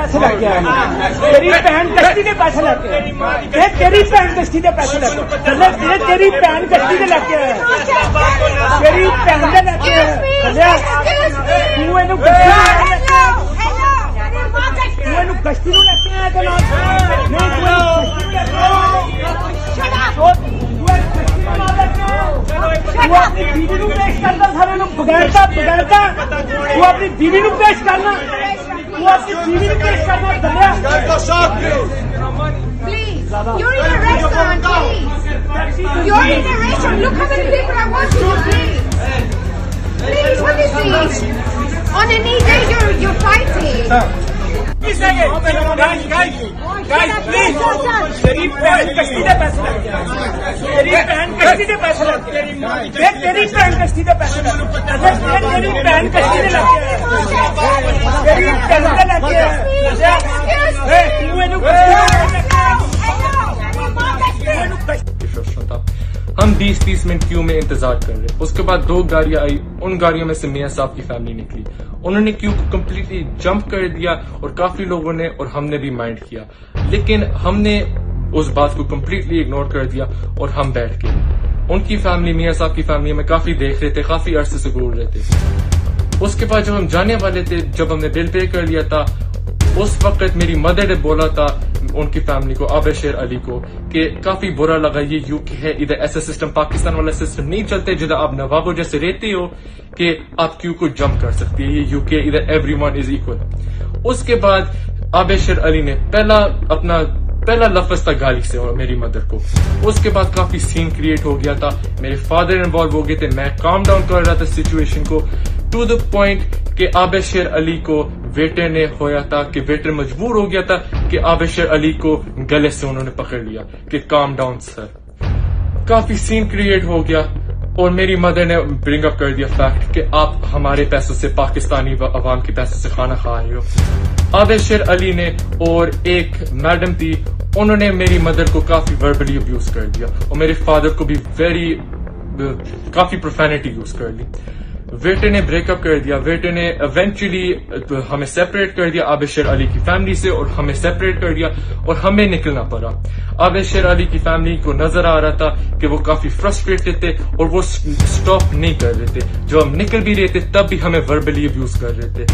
پیسے لگ گیا تیری بہن کشتی کے پیسے لگ گئے تیری بہن کشتی کے پیسے لگ گئے تیری بہن کشتی کے لگ گئے تیری بہن کے لگ گئے کشتی نو لگ اپنی بیوی نو پیش کرنا سارے بغیرتا بغیرتا تو اپنی بیوی نو پیش کرنا تو اپنی بیوی نو پیش کرنا دلیا Please, you're in a restaurant, please. You're in a restaurant. Look how many people are watching you, please. Please, what is this? On a knee day, you're fighting. Guys, please. تیری بہن کشتی کے پیسے لگ گئے تیری بہن کشتی کے پیسے لگ گئے تیری بہن کشتی کے پیسے لگ گئے تیری بہن کشتی کے لگ گئے تیری بہن کے لگ گئے ہم 20-30 منٹ کیوں میں انتظار کر رہے. اس کے بعد 2 گاڑیاں آئی. ان گاڑیوں میں سے میاں صاحب کی فیملی نکلی. انہوں نے کیوں کو کمپلیٹلی جمپ کر دیا اور کافی لوگوں نے اور ہم نے بھی مائنڈ کیا, لیکن ہم نے اس بات کو کمپلیٹلی اگنور کر دیا اور ہم بیٹھ گئے. ان کی فیملی, میاں صاحب کی فیملی ہمیں کافی دیکھ رہے تھے, کافی عرصے سے گھور رہے تھے. اس کے بعد جب ہم جانے والے تھے, جب ہم نے بل پے کر لیا تھا, اس وقت میری مدر نے بولا تھا ان کی فیملی کو, عابد علی کو, کہ کافی برا لگا یہ یو کے ہے, ادھر ایسا سسٹم پاکستان والا سسٹم نہیں چلتے جدھر آپ نوابوں جیسے رہتے ہو کہ آپ کیوں کو جمپ کر سکتی ہے, یہ یو کے ادھر ایوری ون از ایکول. اس کے بعد عابد علی نے پہلا لفظ تھا گالی سے میری مدر کو. اس کے بعد کافی سین کریٹ ہو گیا تھا, میرے فادر انوالو ہو گئے تھے, میں کام ڈاؤن کر رہا تھا سچویشن کو, ٹو دا پوائنٹ کہ عابد علی کو ویٹر نے ہویا تھا کہ ویٹر مجبور ہو گیا تھا کہ عابد علی کو گلے سے انہوں نے پکڑ لیا کہ کام ڈاؤن سر. کافی سین کریٹ ہو گیا اور میری مدر نے برنگ اپ کر دیا فیکٹ کہ آپ ہمارے پیسوں سے, پاکستانی عوام کے پیسوں سے کھانا کھا رہے ہو. عابد علی نے اور ایک میڈم تھی, انہوں نے میری مدر کو کافی وربلی ابیوز کر دیا اور میرے فادر کو بھی کافی پروفینٹی یوز کر لی. ویٹر نے بریک اپ کر دیا. ویٹر نے ایونچولی ہمیں سیپریٹ کر دیا عابد علی کی فیملی سے, اور ہمیں سیپریٹ کر دیا اور ہمیں نکلنا پڑا. عابد علی کی فیملی کو نظر آ رہا تھا کہ وہ کافی فرسٹریٹڈ تھے اور وہ سٹاپ نہیں کر رہے تھے. جو ہم نکل بھی رہے تھے تب بھی ہمیں وربلی ابیوز کر رہے تھے.